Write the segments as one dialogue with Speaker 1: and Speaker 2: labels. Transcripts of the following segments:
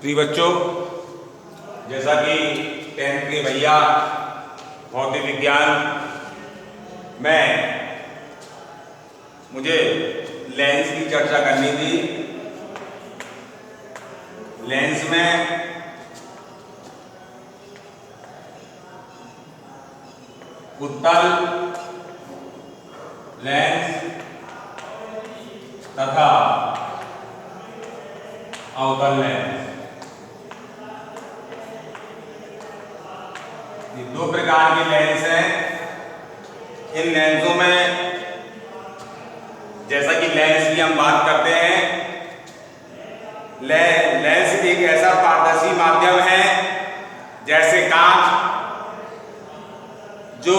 Speaker 1: प्रिय बच्चों, जैसा कि 10th के भैया भौतिक विज्ञान में मुझे लेंस की चर्चा करनी थी। लेंस में उत्तल लेंस तथा अवतल लेंस, ये दो प्रकार के लेंस हैं। इन लेंसों में जैसा कि लेंस की हम बात करते हैं, लेंस एक ऐसा पारदर्शी माध्यम है जैसे कांच, जो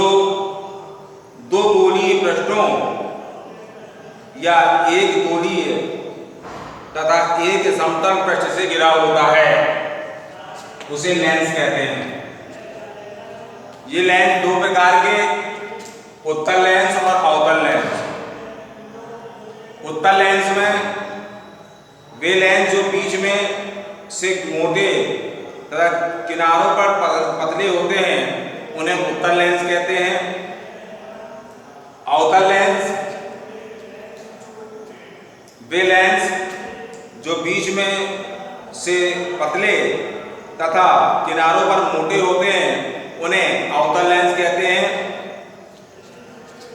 Speaker 1: दो गोलीय पृष्ठों या एक गोलीय तथा एक समतल पृष्ठ से घिरा होता है, उसे लेंस कहते हैं। ये लेंस दो प्रकार के, उत्तल लेंस और अवतल लेंस। उत्तल लेंस में वे लेंस जो बीच में से मोटे तथा किनारों पर पतले होते हैं, उन्हें उत्तल लेंस कहते हैं। अवतल लेंस वे लेंस जो बीच में से पतले तथा किनारों पर मोटे होते हैं, उन्हें अवतल लेंस कहते हैं।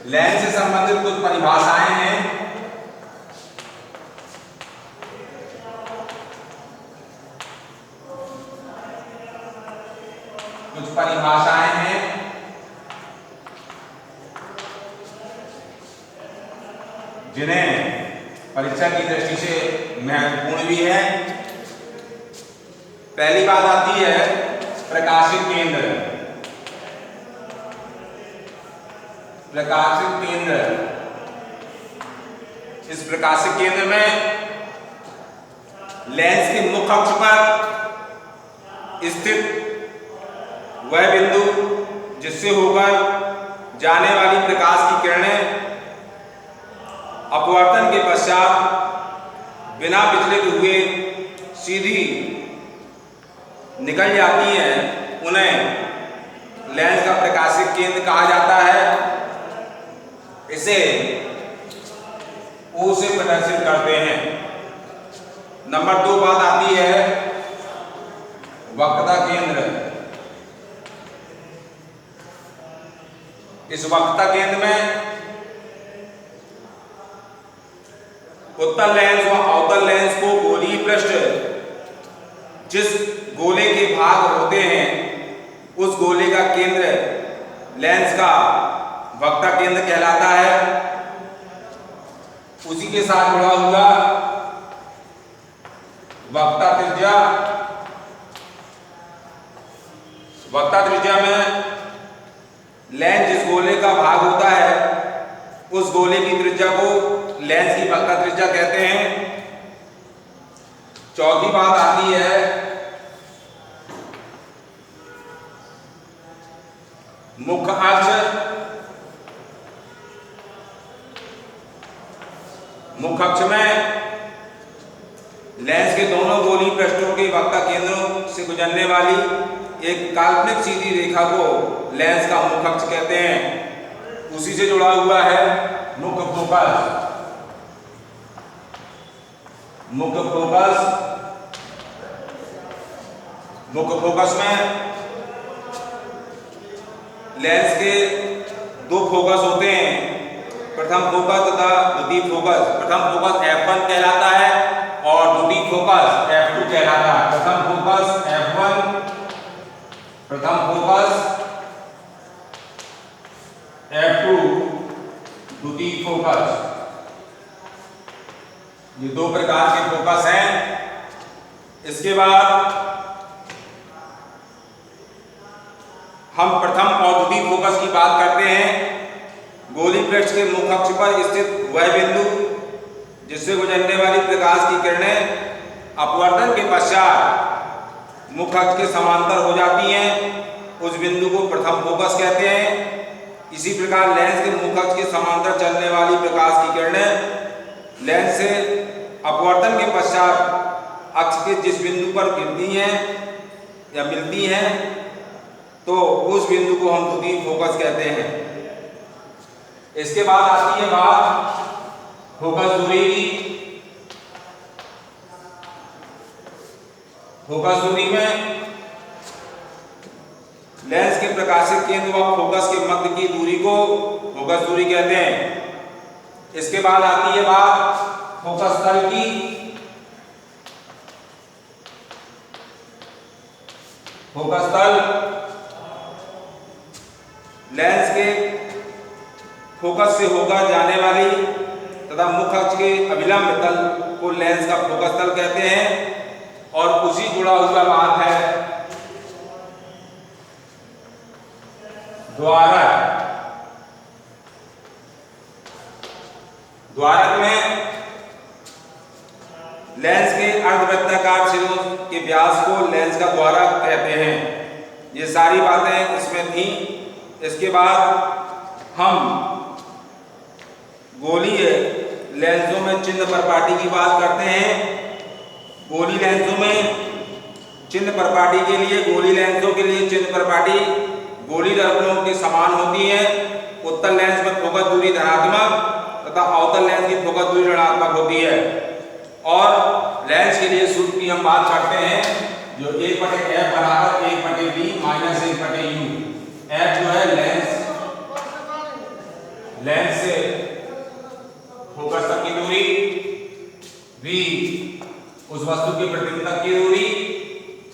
Speaker 1: लेंस से संबंधित कुछ परिभाषाएं हैं। जिन्हें परीक्षा की दृष्टि से महत्वपूर्ण भी है। पहली बात आती है प्रकाशित केंद्र। प्रकाशित केंद्र, इस प्रकाशित केंद्र में लेंस के मुख्य अक्ष पर स्थित वह बिंदु जिससे होकर जाने वाली प्रकाश की किरणें अपवर्तन के पश्चात बिना विचलित हुए सीधी निकल जाती हैं, उन्हें लेंस का प्रकाशित केंद्र कहा जाता है। इसे O से प्रदर्शित करते हैं। नंबर 2 बात आती है वक्रता केंद्र। इस वक्रता केंद्र में उत्तल लेंस व अवतल लेंस को गोलीय पृष्ठ जिस गोले के भाग होते हैं, उस गोले का केंद्र लेंस का वक्रता केंद्र कहलाता है। उसी के साथ जुड़ा हुआ वक्रता त्रिज्या। वक्रता त्रिज्या में लेंस जिस गोले का भाग होता है, उस गोले की त्रिज्या को लेंस की वक्रता त्रिज्या कहते हैं। चौथी बात आती है मुख्य अक्ष। मुख्य अक्ष में लेंस के दोनों गोलीय पृष्ठों के वक्रता केंद्रों से गुजरने वाली एक काल्पनिक सीधी रेखा को लेंस का मुख्य अक्ष कहते हैं। उसी से जुड़ा हुआ है मुख्य फोकस। मुख्य फोकस, मुख्य फोकस में लेंस के दो फोकस होते हैं, प्रथम फोकस तथा द्वितीय फोकस। प्रथम फोकस F1 कहलाता है और द्वितीय फोकस F2 कहलाता है। प्रथम फोकस F1, प्रथम फोकस F2, द्वितीय फोकस। ये दो प्रकार के फोकस हैं। इसके बाद हम प्रथम और द्वितीय फोकस की बात करते हैं। गोलीय पृष्ठ के मुख्य अक्ष पर स्थित वह बिंदु जिससे गुजरने वाली प्रकाश की किरणें अपवर्तन के पश्चात मुख्य अक्ष के समांतर हो जाती हैं, उस बिंदु को प्रथम फोकस कहते हैं। इसी प्रकार लेंस के मुख्य अक्ष के समांतर चलने वाली प्रकाश की किरणें लेंस से अपवर्तन के पश्चात अक्ष के जिस बिंदु पर गिरती हैं या मिलती हैं तो उस बिंदु को हम द्वितीय फोकस कहते हैं। इसके बाद आती है बात फोकस दूरी की। फोकस दूरी में लेंस के प्रकाशित केंद्र व फोकस के मध्य की दूरी को फोकस दूरी कहते हैं। इसके बाद आती है बात फोकस तल की। फोकस तल लेंस के फोकस से होकर जाने वाली तथा मुख्य अक्ष के अभिलंब तल को लेंस का फोकस तल कहते हैं। और उसी जुड़ा हुआ बात है द्वारक। द्वारक में लेंस के अर्धवृत्ताकार सिरों के व्यास को लेंस का द्वारक कहते हैं। ये सारी बातें इसमें थी। इसके बाद हम गोलीय लेंसों में चिन्ह परपाटी की बात करते हैं। गोली लेंसों में चिन्ह परपाटी के लिए, गोली लेंसों के लिए चिन्ह परपाटी गोली दर्पणों के समान होती है। उत्तल लेंस में फोकस दूरी धनात्मक तथा अवतल लेंस की फोकस दूरी ऋणात्मक होती है। और लेंस के लिए सूत्र की हम बात करते हैं जो 1/f बराबर 1/b माइनस 1/u। f जो है लेंस से फोकस तक की दूरी, v उस वस्तु के प्रतिबिंब तक की दूरी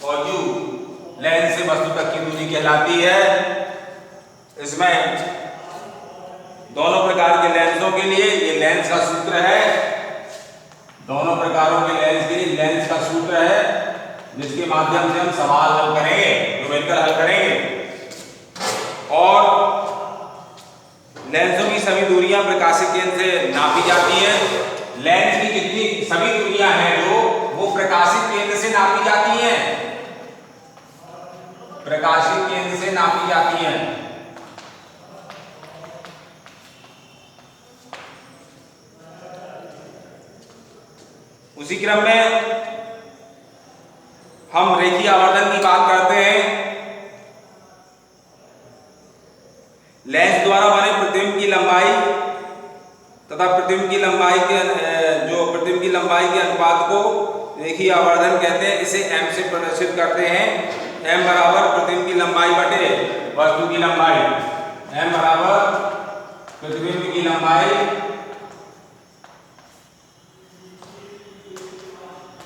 Speaker 1: और u लेंस से वस्तु तक की दूरी कहलाती है। इसमें दोनों प्रकार के लेंसों के लिए ये लेंस का सूत्र है। दोनों प्रकारों के लेंस के लिए लेंस का सूत्र है जिसके माध्यम से हम सवाल हल करेंगे, न्यूमेरिकल हल करेंगे। और लेंसों की सभी दूरियां प्रकाशित केंद्र से नापी जाती हैं। लेंस की जितनी सभी दूरियां हैं जो वो प्रकाशित केंद्र से नापी जाती हैं, प्रकाशित केंद्र से नापी जाती हैं। उसी क्रम में हम रेखीय आवर्धन की बात करते हैं। लेंस द्वारा बने प्रतिबिंब की लंबाई तथा प्रतिबिंब की लंबाई के अनुपात को रेखीय आवर्धन कहते हैं। इसे m से प्रदर्शित करते हैं। m बराबर प्रतिबिंब की लंबाई बटे वस्तु की लंबाई। m बराबर प्रतिबिंब की लंबाई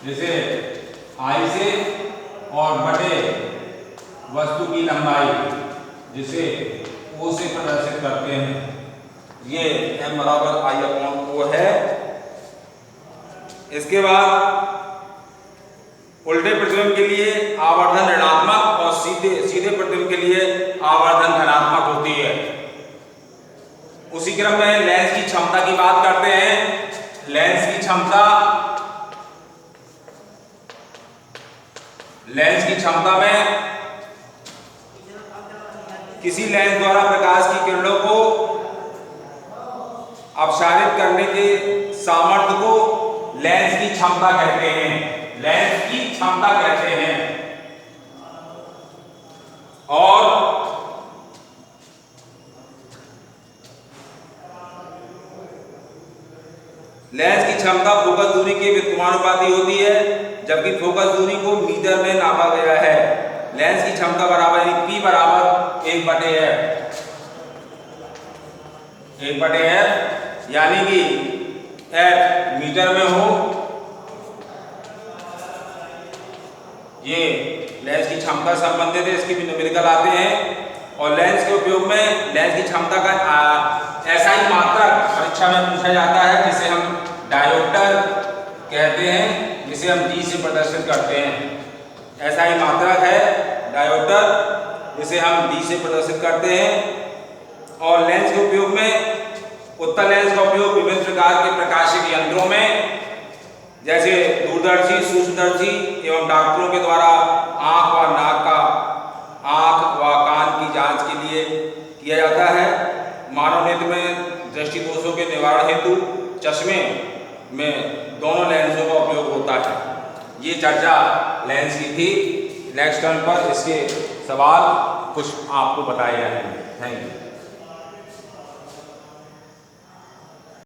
Speaker 1: जैसे I से और बटे वस्तु की लंबाई जिसे O से प्रदर्शित करते हैं। ये m बराबर I/O है। इसके बाद उल्टे प्रतिबिंब के लिए आवर्धन ऋणात्मक और सीधे प्रतिबिंब के लिए आवर्धन धनात्मक होती है। उसी क्रम में लेंस की क्षमता की बात करते हैं। लेंस की क्षमता में किसी लेंस द्वारा प्रकाश की किरणों को अपसारित करने के सामर्थ्य को लेंस की क्षमता कहते हैं। लेंस की क्षमता कहते हैं। और लेंस की क्षमता फोकस दूरी के व्युत्क्रमानुपाती होती है, जबकि फोकस दूरी को मीटर में नापा गया है। लेंस की क्षमता बराबर P बराबर 1/f, 1/f यानी कि f मीटर में हो। ये लेंस की क्षमता संबंधित है, इसके भी न्यूमेरिकल आते हैं। और लेंस के उपयोग में लेंस की क्षमता का ऐसा ही मात्रक परीक्षा में पूछा जाता है जिसे हम डायोप्टर कहते हैं, जिसे हम D से प्रदर्शित करते हैं। ऐसा ही मात्रक है डायोप्टर जिसे हम D से प्रदर्शित करते हैं। और लेंस के उपयोग में उत्तल लेंस का उपयोग विभिन्न प्रकार के प्रकाशिक यंत्रों में जैसे दूरदर्शी, सूक्ष्मदर्शी एवं डॉक्टरों के द्वारा आंख व कान की जांच के लिए किया जाता है। मानव नेत्र में दृष्टि दोषों के निवारण हेतु चश्मे में दोनों लेंसों का उपयोग होता है। ये चर्चा लेंस की थी। नेक्स्ट टर्न पर इसके सवाल कुछ आपको बताए जाएंगे। Thank you.